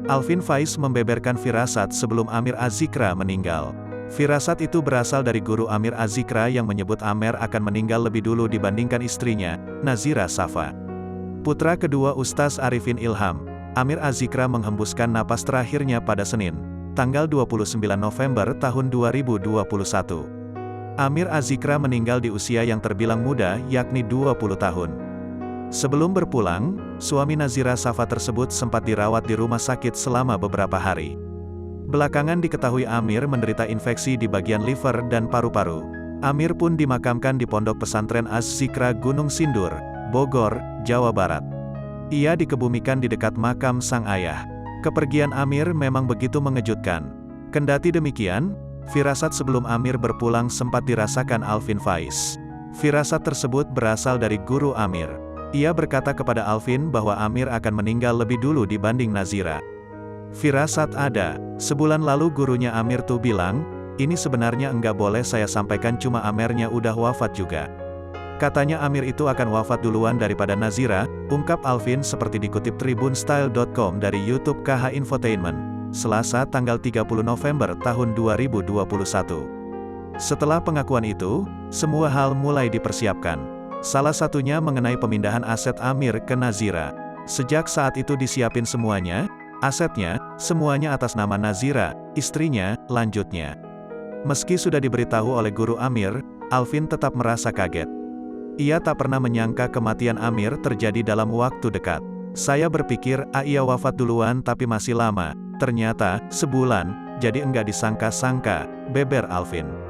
Alvin Faiz membeberkan firasat sebelum Amir Az-Zikra meninggal. Firasat itu berasal dari guru Amir Az-Zikra yang menyebut Amer akan meninggal lebih dulu dibandingkan istrinya, Nazira Safa. Putra kedua Ustaz Arifin Ilham, Amir Az-Zikra menghembuskan napas terakhirnya pada Senin, tanggal 29 November tahun 2021. Amir Az-Zikra meninggal di usia yang terbilang muda, yakni 20 tahun. Sebelum berpulang, suami Nazira Safa tersebut sempat dirawat di rumah sakit selama beberapa hari. Belakangan diketahui Amir menderita infeksi di bagian liver dan paru-paru. Amir pun dimakamkan di Pondok Pesantren Az-Zikra Gunung Sindur, Bogor, Jawa Barat. Ia dikebumikan di dekat makam sang ayah. Kepergian Amir memang begitu mengejutkan. Kendati demikian, firasat sebelum Amir berpulang sempat dirasakan Alvin Faiz. Firasat tersebut berasal dari guru Amir. Ia berkata kepada Alvin bahwa Amir akan meninggal lebih dulu dibanding Nazira. Firasat ada. Sebulan lalu gurunya Amir tuh bilang, ini sebenarnya enggak boleh saya sampaikan cuma Amernya udah wafat juga. Katanya Amir itu akan wafat duluan daripada Nazira, ungkap Alvin seperti dikutip tribunstyle.com dari YouTube KH Infotainment. Selasa tanggal 30 November tahun 2021. Setelah pengakuan itu, semua hal mulai dipersiapkan. Salah satunya mengenai pemindahan aset Amir ke Nazira. Sejak saat itu disiapin semuanya, asetnya, semuanya atas nama Nazira, istrinya, lanjutnya. Meski sudah diberitahu oleh guru Amir, Alvin tetap merasa kaget. Ia tak pernah menyangka kematian Amir terjadi dalam waktu dekat. Saya berpikir, ia wafat duluan tapi masih lama. Ternyata, sebulan, jadi enggak disangka-sangka, beber Alvin.